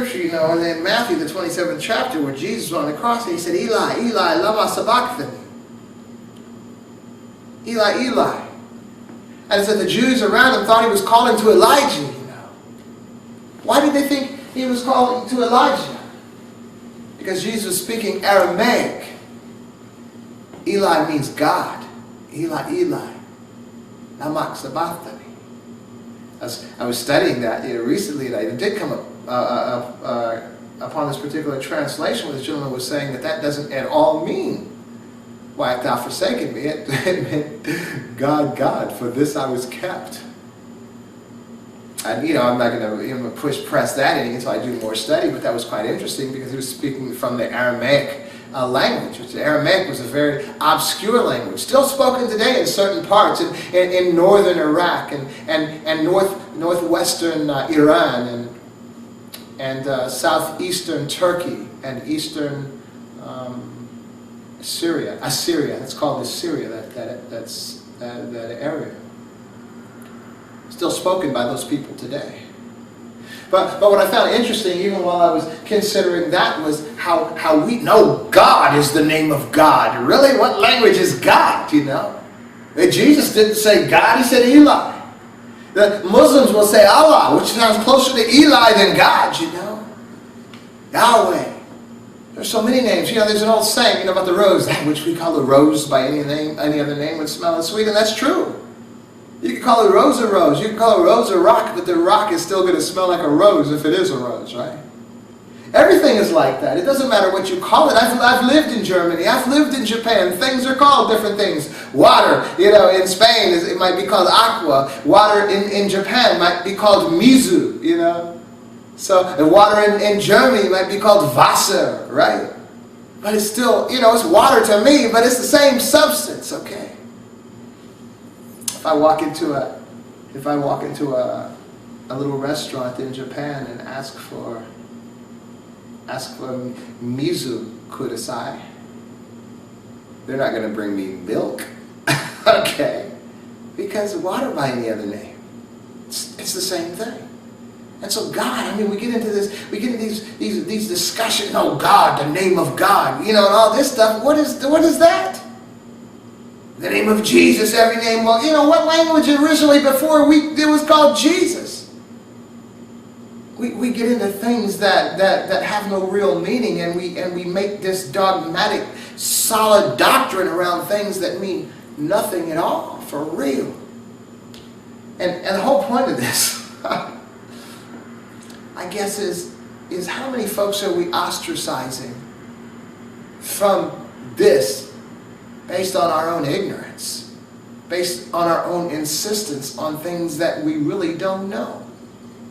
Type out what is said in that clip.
You know, and in Matthew, the 27th chapter, where Jesus was on the cross, and he said, Eli, Eli, lama sabachthani. Eli, Eli. And it said the Jews around him thought he was calling to Elijah, you know. Why did they think he was calling to Elijah? Because Jesus was speaking Aramaic. Eli means God. Eli, Eli, lama sabachthani. I was studying that recently, and I did come up upon this particular translation where the gentleman was saying that doesn't at all mean, why hast thou forsaken me? It meant, God, God, for this I was kept. And you know, I'm not going to press that any until I do more study, but that was quite interesting because he was speaking from the Aramaic language, which Aramaic was a very obscure language, still spoken today in certain parts, in northern Iraq and northwestern Iran and southeastern Turkey and eastern Assyria. It's called Assyria. That area. Still spoken by those people today. But what I found interesting, even while I was considering that, was how we know God is the name of God. Really? What language is God, you know? Jesus didn't say God, he said Eli. The Muslims will say Allah, which sounds closer to Eli than God, you know? Yahweh. There's so many names. You know, there's an old saying, you know, about the rose, that which we call a rose by any other name would smell as sweet, and that's true. You can call a rose, you can call a rose a rock, but the rock is still going to smell like a rose if it is a rose, right? Everything is like that. It doesn't matter what you call it. I've lived in Germany. I've lived in Japan. Things are called different things. Water, you know, in Spain, it might be called aqua. Water in Japan might be called mizu, you know. So the water in Germany might be called Wasser, right? But it's still, you know, it's water to me, but it's the same substance, okay? If I walk into a little restaurant in Japan and ask for mizu kudasai, they're not going to bring me milk, okay? Because water by any other name, it's the same thing. And so God, I mean, we get into these discussions. Oh, God, the name of God, you know, and all this stuff. What is that? The name of Jesus, every name. Well, you know, what language originally before it was called Jesus? We get into things that have no real meaning, and we make this dogmatic, solid doctrine around things that mean nothing at all, for real. And the whole point of this, I guess, is how many folks are we ostracizing from this based on our own ignorance, based on our own insistence on things that we really don't know.